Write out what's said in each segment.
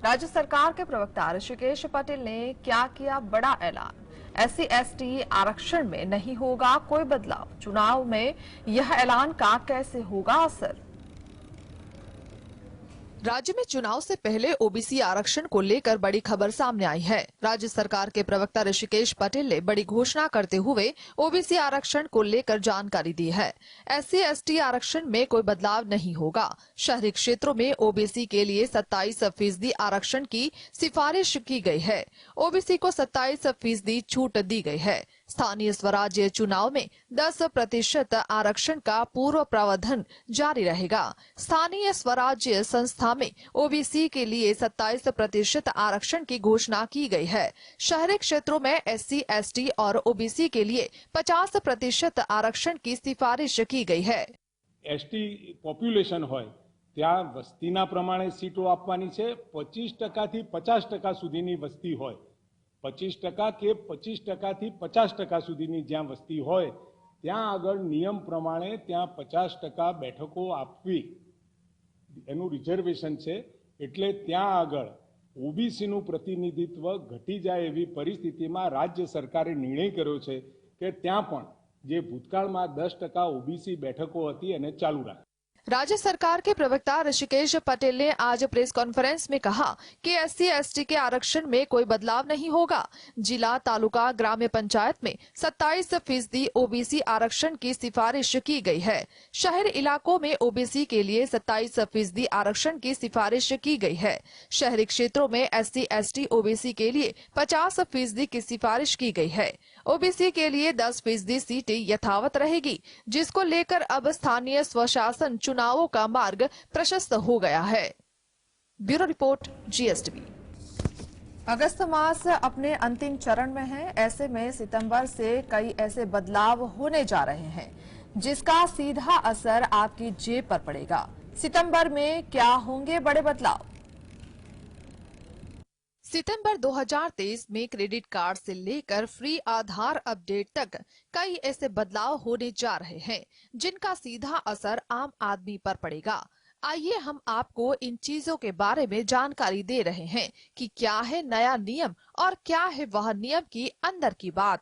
राज्य सरकार के प्रवक्ता ऋषिकेश पटेल ने क्या किया बड़ा ऐलान। SC/ST आरक्षण में नहीं होगा कोई बदलाव। चुनाव में यह ऐलान का कैसे होगा असर। राज्य में चुनाव से पहले ओबीसी आरक्षण को लेकर बड़ी खबर सामने आई है। राज्य सरकार के प्रवक्ता ऋषिकेश पटेल ने बड़ी घोषणा करते हुए ओबीसी आरक्षण को लेकर जानकारी दी है। SC/ST आरक्षण में कोई बदलाव नहीं होगा। शहरी क्षेत्रों में ओबीसी के लिए 27% आरक्षण की सिफारिश की गई है। ओबीसी को 27% छूट दी गई है। स्थानीय स्वराज्य चुनाव में 10% आरक्षण का पूर्व प्रावधान जारी रहेगा। स्थानीय स्वराज्य संस्था में ओबीसी के लिए 27% आरक्षण की घोषणा की गई है। शहरी क्षेत्रों में SC/ST और ओबीसी के लिए 50% आरक्षण की सिफारिश की गई है। ST પોપ્યુલેશન હોય ત્યાં વસ્તીના પ્રમાણે સીટો આપવાની છે। 25% થી 50% સુધીની વસ્તી હોય, 25% કે 25% થી 50% સુધીની જ્યાં વસ્તી હોય ત્યાં આગળ નિયમ પ્રમાણે ત્યાં 50% બેઠકો આપવી એનું રિઝર્વેશન છે। એટલે ત્યાં આગળ ઓબીસીનું પ્રતિનિધિત્વ ઘટી જાય એવી પરિસ્થિતિમાં રાજ્ય સરકારે નિર્ણય કર્યો છે કે ત્યાં પણ જે ભૂતકાળમાં 10% ઓબીસી બેઠકો હતી એને ચાલુ રાખે। राज्य सरकार के प्रवक्ता ऋषिकेश पटेल ने आज प्रेस कॉन्फ्रेंस में कहा कि SC/ST के आरक्षण में कोई बदलाव नहीं होगा। जिला, तालुका, ग्राम्य पंचायत में 27% ओबीसी आरक्षण की सिफारिश की गई है। शहर इलाकों में ओबीसी के लिए 27% आरक्षण की सिफारिश की गई है। शहरी क्षेत्रों में SC/ST ओबीसी के लिए 50% की सिफारिश की गई है। ओबीसी के लिए 10% सीटें यथावत रहेगी, जिसको लेकर अब स्थानीय स्वशासन चुनावों का मार्ग प्रशस्त हो गया है। Bureau report, GSTV। अगस्त मास अपने अंतिम चरण में है। ऐसे में सितंबर से कई ऐसे बदलाव होने जा रहे हैं जिसका सीधा असर आपकी जेब पर पड़ेगा। सितंबर में क्या होंगे बड़े बदलाव। सितंबर 2023 में क्रेडिट कार्ड से लेकर फ्री आधार अपडेट तक कई ऐसे बदलाव होने जा रहे हैं जिनका सीधा असर आम आदमी पर पड़ेगा। आइए हम आपको इन चीजों के बारे में जानकारी दे रहे हैं कि क्या है नया नियम और क्या है वह नियम की अंदर की बात।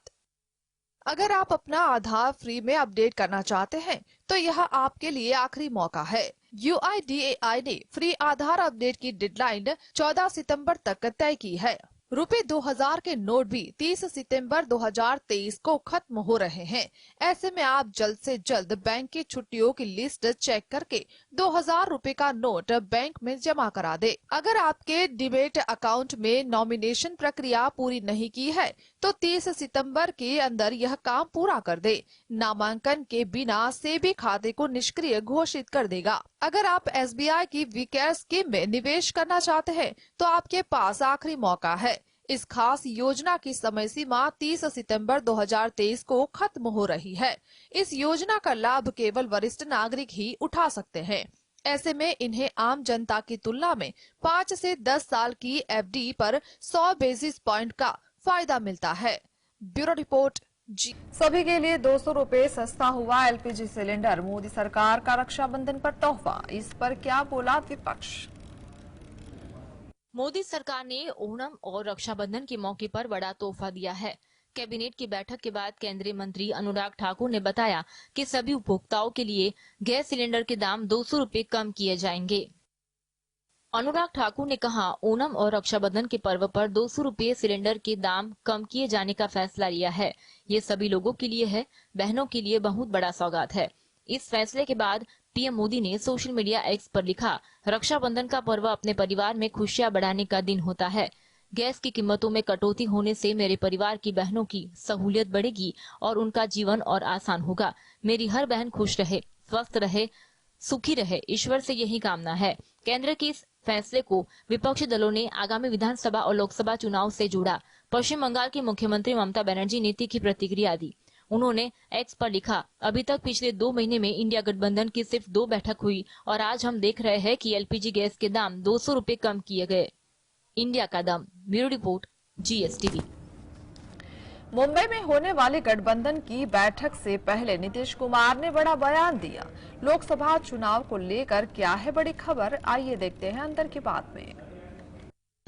अगर आप अपना आधार फ्री में अपडेट करना चाहते हैं तो यह आपके लिए आखिरी मौका है। UIDAI ने फ्री आधार अपडेट की डेडलाइन 14 सितंबर तक तय की है। रुपए 2000 के नोट भी 30 सितंबर 2023 को खत्म हो रहे हैं। ऐसे में आप जल्द से जल्द बैंक की छुट्टियों की लिस्ट चेक करके 2000 रुपए का नोट बैंक में जमा करा दे। अगर आपके डिमेट अकाउंट में नॉमिनेशन प्रक्रिया पूरी नहीं की है तो 30 सितंबर के अंदर यह काम पूरा कर दे। नामांकन के बिना सेबी खाते को निष्क्रिय घोषित कर देगा। अगर आप SBI की वीकेयर स्कीम में निवेश करना चाहते हैं तो आपके पास आखिरी मौका है। इस खास योजना की समय सीमा 30 सितंबर 2023 को खत्म हो रही है। इस योजना का लाभ केवल वरिष्ठ नागरिक ही उठा सकते हैं। ऐसे में इन्हें आम जनता की तुलना में 5 से 10 साल की FD पर 100 बेसिस पॉइंट का फायदा मिलता है। ब्यूरो रिपोर्ट, जी। सभी के लिए 200 रुपए सस्ता हुआ LPG सिलेंडर। मोदी सरकार का रक्षाबंधन पर तोहफा। इस पर क्या बोला विपक्ष। मोदी सरकार ने ओणम और रक्षाबंधन के मौके पर बड़ा तोहफा दिया है। कैबिनेट की बैठक के बाद केंद्रीय मंत्री अनुराग ठाकुर ने बताया कि सभी उपभोक्ताओं के लिए गैस सिलेंडर के दाम 200 रुपए कम किए जाएंगे। अनुराग ठाकुर ने कहा, ओणम और रक्षाबंधन के पर्व पर 200 रुपए सिलेंडर के दाम कम किए जाने का फैसला लिया है। ये सभी लोगों के लिए है, बहनों के लिए बहुत बड़ा सौगात है। इस फैसले के बाद पीएम मोदी ने सोशल मीडिया X पर लिखा, रक्षाबंधन का पर्व अपने परिवार में खुशियां बढ़ाने का दिन होता है। गैस की कीमतों में कटौती होने से मेरे परिवार की बहनों की सहूलियत बढ़ेगी और उनका जीवन और आसान होगा। मेरी हर बहन खुश रहे, स्वस्थ रहे, सुखी रहे, ईश्वर से यही कामना है। केंद्र के इस फैसले को विपक्षी दलों ने आगामी विधानसभा और लोकसभा चुनाव से जोड़ा। पश्चिम बंगाल की मुख्यमंत्री ममता बनर्जी ने तीखी प्रतिक्रिया दी। उन्होंने X पर लिखा, अभी तक पिछले 2 महीने में इंडिया गठबंधन की सिर्फ 2 बैठक हुई और आज हम देख रहे हैं कि LPG गैस के दाम 200 रुपए कम किए गए। इंडिया का दाम। Bureau report, GSTV। मुंबई में होने वाली गठबंधन की बैठक से पहले नीतीश कुमार ने बड़ा बयान दिया। लोकसभा चुनाव को लेकर क्या है बड़ी खबर, आइए देखते हैं अंदर की बात में।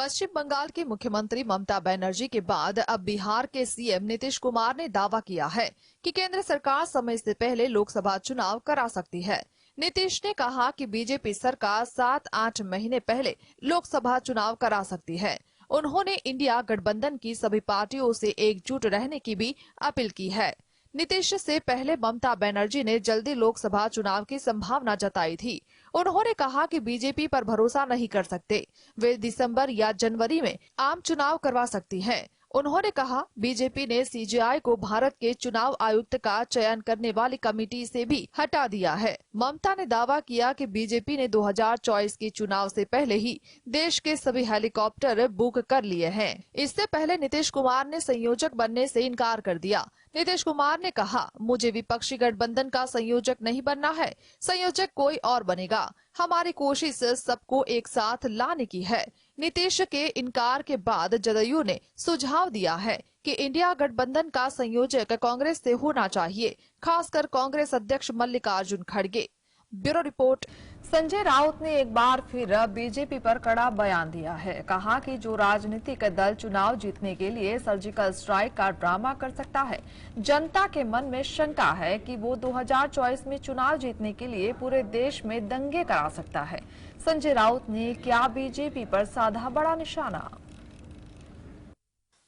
पश्चिम बंगाल की मुख्यमंत्री ममता बनर्जी के बाद अब बिहार के सीएम नीतीश कुमार ने दावा किया है कि केंद्र सरकार समय से पहले लोकसभा चुनाव करा सकती है। नीतीश ने कहा कि बीजेपी सरकार 7-8 महीने पहले लोकसभा चुनाव करा सकती है। उन्होंने इंडिया गठबंधन की सभी पार्टियों से एकजुट रहने की भी अपील की है। नीतीश से पहले ममता बनर्जी ने जल्दी लोकसभा चुनाव की संभावना जताई थी। उन्होंने कहा कि बीजेपी पर भरोसा नहीं कर सकते, वे दिसंबर या जनवरी में आम चुनाव करवा सकती हैं। उन्होंने कहा बीजेपी ने सीजेआई को भारत के चुनाव आयुक्त का चयन करने वाली कमेटी से भी हटा दिया है। ममता ने दावा किया कि बीजेपी ने 2024 के चुनाव से पहले ही देश के सभी हेलीकॉप्टर बुक कर लिए हैं। इससे पहले नीतीश कुमार ने संयोजक बनने से इनकार कर दिया। नीतीश कुमार ने कहा, मुझे विपक्षी गठबंधन का संयोजक नहीं बनना है, संयोजक कोई और बनेगा। हमारी कोशिश सबको एक साथ लाने की है। नीतीश के इनकार के बाद जदयू ने सुझाव दिया है कि इंडिया गठबंधन का संयोजक कांग्रेस से होना चाहिए, खासकर कांग्रेस अध्यक्ष मल्लिकार्जुन खड़गे। Bureau report. संजय राउत ने एक बार फिर बीजेपी पर कड़ा बयान दिया है। कहा कि जो राजनीतिक दल चुनाव जीतने के लिए सर्जिकल स्ट्राइक का ड्रामा कर सकता है, जनता के मन में शंका है कि वो 2024 में चुनाव जीतने के लिए पूरे देश में दंगे करा सकता है। संजय राउत ने क्या बीजेपी पर साधा बड़ा निशाना।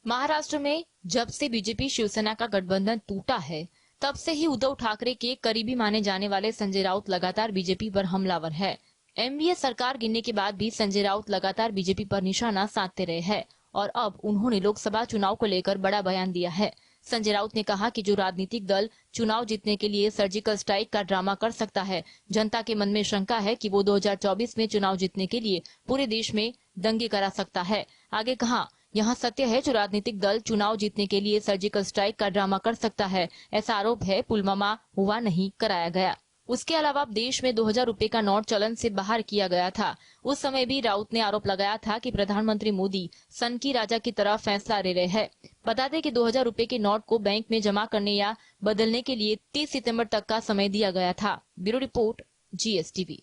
महाराष्ट्र में जब से बीजेपी शिवसेना का गठबंधन टूटा है, तब से ही उद्धव ठाकरे के करीबी माने जाने वाले संजय राउत लगातार बीजेपी पर हमलावर है। एनडीए सरकार गिरने के बाद भी संजय राउत लगातार बीजेपी पर निशाना साधते रहे हैं और अब उन्होंने लोकसभा चुनाव को लेकर बड़ा बयान दिया है। संजय राउत ने कहा कि जो राजनीतिक दल चुनाव जीतने के लिए सर्जिकल स्ट्राइक का ड्रामा कर सकता है, जनता के मन में शंका है कि वो 2024 में चुनाव जीतने के लिए पूरे देश में दंगे करा सकता है। आगे कहा, यहाँ सत्य है जो राजनीतिक दल चुनाव जीतने के लिए सर्जिकल स्ट्राइक का ड्रामा कर सकता है। ऐसा आरोप है पुलवामा हुआ नहीं कराया गया। उसके अलावा देश में 2000 रुपए का नोट चलन से बाहर किया गया था। उस समय भी राउत ने आरोप लगाया था कि प्रधानमंत्री मोदी सन की राजा की तरह फैसला ले रहे हैं। बता दें कि 2000 रुपए के नोट को बैंक में जमा करने या बदलने के लिए 30 सितंबर तक का समय दिया गया था। Bureau report, GSTV।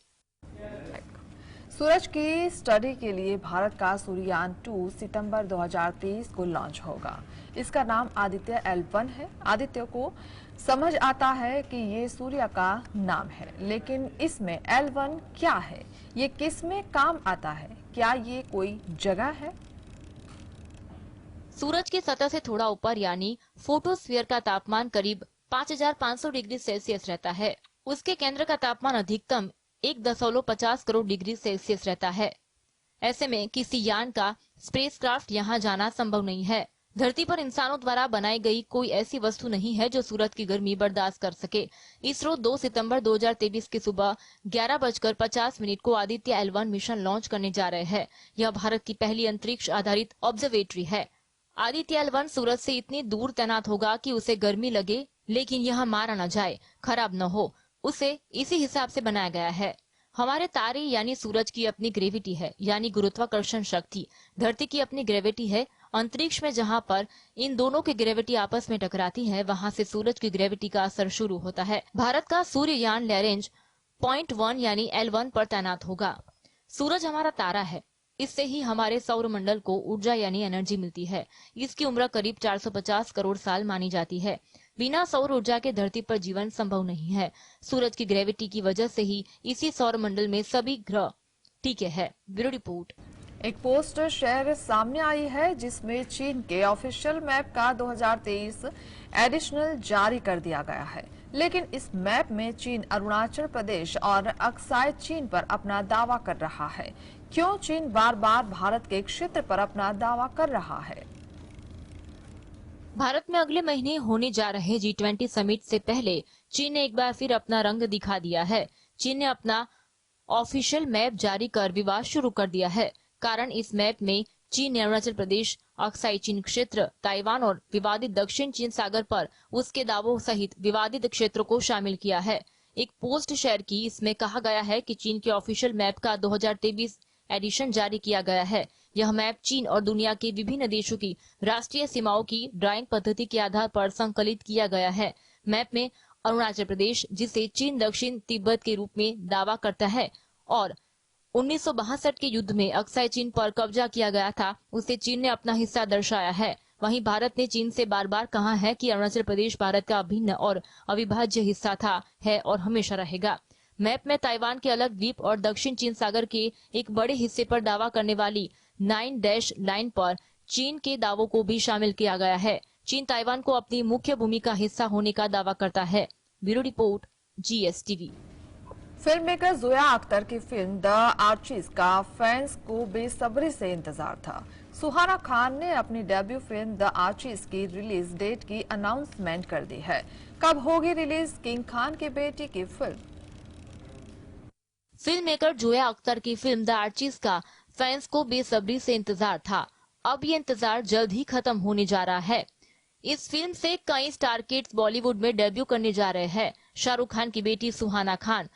सूरज की स्टडी के लिए भारत का सूर्ययान 2 सितंबर 2023 को लॉन्च होगा। इसका नाम आदित्य L1 है। आदित्य को समझ आता है कि ये सूर्य का नाम है, लेकिन इसमें L1 क्या है, ये किस में काम आता है, क्या ये कोई जगह है। सूरज की सतह से थोड़ा ऊपर यानी फोटोस्फीयर का तापमान करीब 5500 डिग्री सेल्सियस रहता है। उसके केंद्र का तापमान अधिकतम 1.50 करोड़ डिग्री सेल्सियस रहता है। ऐसे में किसी यान का स्पेसक्राफ्ट यहाँ जाना संभव नहीं है। धरती पर इंसानों द्वारा बनाई गई कोई ऐसी वस्तु नहीं है जो सूरज की गर्मी बर्दाश्त कर सके। इसरो 2 सितंबर 2023 की सुबह 11:50 को आदित्य L1 मिशन लॉन्च करने जा रहे हैं। यह भारत की पहली अंतरिक्ष आधारित ऑब्जर्वेटरी है। आदित्य L1 सूरज से इतनी दूर तैनात होगा कि उसे गर्मी लगे, लेकिन यह मारा न जाए, खराब न हो, उसे इसी हिसाब से बनाया गया है। हमारे तारे यानी सूरज की अपनी ग्रेविटी है, यानी गुरुत्वाकर्षण शक्ति। धरती की अपनी ग्रेविटी है। अंतरिक्ष में जहां पर इन दोनों की ग्रेविटी आपस में टकराती है, वहां से सूरज की ग्रेविटी का असर शुरू होता है। भारत का सूर्ययान लैरेंज 0.1 यानी L1 पर तैनात होगा। सूरज हमारा तारा है। इससे ही हमारे सौर मंडल को ऊर्जा यानी एनर्जी मिलती है। इसकी उम्र करीब 450 करोड़ साल मानी जाती है। बिना सौर ऊर्जा के धरती पर जीवन संभव नहीं है। सूरज की ग्रेविटी की वजह से ही इसी सौर मंडल में सभी ग्रह टिके हैं। Bureau report. एक पोस्ट शेयर सामने आई है जिसमें चीन के ऑफिशियल मैप का 2023 एडिशनल जारी कर दिया गया है, लेकिन इस मैप में चीन अरुणाचल प्रदेश और अक्साई चीन पर अपना दावा कर रहा है। क्यों चीन बार बार भारत के क्षेत्र पर अपना दावा कर रहा है। भारत में अगले महीने होने जा रहे G20 समिट से पहले चीन ने एक बार फिर अपना रंग दिखा दिया है। चीन ने अपना ऑफिशियल मैप जारी कर विवाद शुरू कर दिया है। कारण इस मैप में चीन ने अरुणाचल प्रदेश, अक्साई चीन क्षेत्र, ताइवान और विवादित दक्षिण चीन सागर पर उसके दावों सहित विवादित क्षेत्रों को शामिल किया है। एक पोस्ट शेयर की, इसमें कहा गया है कि चीन के ऑफिशियल मैप का 2023 एडिशन जारी किया गया है। यह मैप चीन और दुनिया के विभिन्न देशों की राष्ट्रीय सीमाओं की ड्राइंग पद्धति के आधार पर संकलित किया गया है। मैप में अरुणाचल प्रदेश, जिसे चीन दक्षिण तिब्बत के रूप में दावा करता है, और 1962 के युद्ध में अक्साई चीन पर कब्जा किया गया था, उससे चीन ने अपना हिस्सा दर्शाया है। वहीं भारत ने चीन से बार बार कहा है कि अरुणाचल प्रदेश भारत का अभिन्न और अविभाज्य हिस्सा था, है और हमेशा रहेगा। मैप में ताइवान के अलग द्वीप और दक्षिण चीन सागर के एक बड़े हिस्से पर दावा करने वाली 9 लाइन पर चीन के दावों को भी शामिल किया गया है। चीन ताइवान को अपनी मुख्य भूमि का हिस्सा होने का दावा करता है। Bureau report, GSTV। Film maker Zoya Akhtar की फिल्म द आर्चिज का फैंस को बेसब्री से इंतजार था। सुहाना खान ने अपनी डेब्यू फिल्म द आर्चिज की रिलीज डेट की अनाउंसमेंट कर दी है। कब होगी रिलीज किंग खान की बेटी की film? Film maker Zoya Akhtar की फिल्म द आर्चिज का फैंस को बेसब्री से इंतजार था। अब ये इंतजार जल्द ही खत्म होने जा रहा है। इस फिल्म से कई स्टार किड्स बॉलीवुड में डेब्यू करने जा रहे हैं। शाहरुख खान की बेटी सुहाना खान,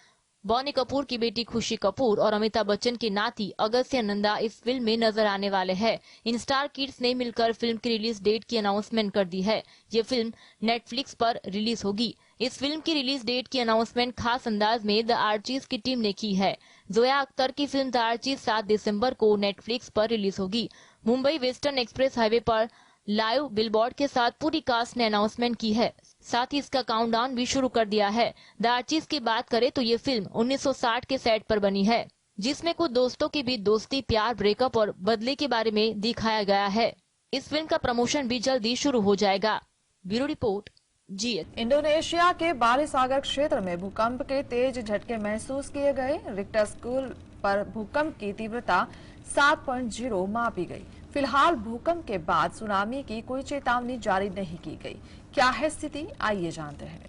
बॉनी कपूर की बेटी खुशी कपूर और अमिताभ बच्चन की नाती अगस्त्य नंदा इस फिल्म में नजर आने वाले हैं। इन स्टार किड्स ने मिलकर फिल्म की रिलीज डेट की अनाउंसमेंट कर दी है। ये फिल्म नेटफ्लिक्स पर रिलीज होगी। इस फिल्म की रिलीज डेट की अनाउंसमेंट खास अंदाज में द आर्चिज की टीम ने की है। जोया अख्तर की फिल्म द आर्चिज 7 दिसंबर को नेटफ्लिक्स पर रिलीज होगी। मुंबई वेस्टर्न एक्सप्रेस हाईवे पर लाइव बिलबोर्ड के साथ पूरी कास्ट ने अनाउंसमेंट की है। साथ ही इसका काउंटडाउन भी शुरू कर दिया है। द आर्चिज की बात करें तो ये फिल्म 1960 के सेट पर बनी है, जिसमें कुछ दोस्तों के बीच दोस्ती, प्यार, ब्रेकअप और बदले के बारे में दिखाया गया है। इस फिल्म का प्रमोशन भी जल्दी शुरू हो जाएगा। Bureau report, GS। इंडोनेशिया के बाली सागर क्षेत्र में भूकंप के तेज झटके महसूस किए गए। रिक्टर स्केल पर भूकंप की तीव्रता 7.0 मापी गई। फिलहाल भूकंप के बाद सुनामी की कोई चेतावनी जारी नहीं की गई। क्या है स्थिति, आइए जानते हैं।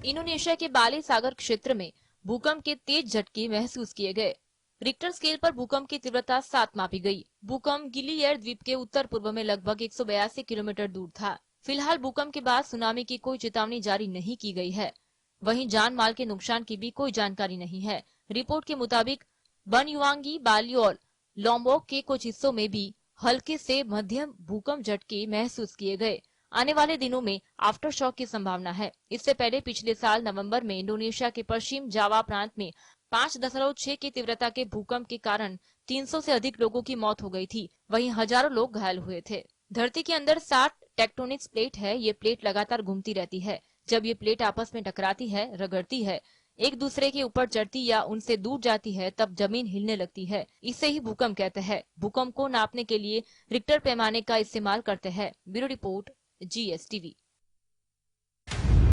इंडोनेशिया के बाली सागर क्षेत्र में भूकंप के तेज झटके महसूस किए गए। रिक्टर स्केल पर भूकंप की तीव्रता 7 मापी गई। भूकंप गिलियर द्वीप के उत्तर पूर्व में लगभग 182 किलोमीटर दूर था। फिलहाल भूकंप के बाद सुनामी की कोई चेतावनी जारी नहीं की गई है। वहीं जान माल के नुकसान की भी कोई जानकारी नहीं है। रिपोर्ट के मुताबिक बनयुआंगी, बाली और लॉम्बोक के कुछ हिस्सों में भी हल्के से मध्यम भूकंप झटके महसूस किए गए। आने वाले दिनों में आफ्टर शॉक की संभावना है। इससे पहले पिछले साल नवंबर में इंडोनेशिया के पश्चिम जावा प्रांत में 5.6 की तीव्रता के भूकंप के कारण 300 से अधिक लोगों की मौत हो गई थी। वहीं हजारों लोग घायल हुए थे। धरती के अंदर 60 टेक्टोनिक्स प्लेट है। ये प्लेट लगातार घूमती रहती है। जब ये प्लेट आपस में टकराती है, रगड़ती है, एक दूसरे के ऊपर चढ़ती या उनसे दूर जाती है, तब जमीन हिलने लगती है। इसे ही भूकंप कहते हैं। भूकंप को नापने के लिए रिक्टर पैमाने का इस्तेमाल करते हैं। Bureau report, GSTV।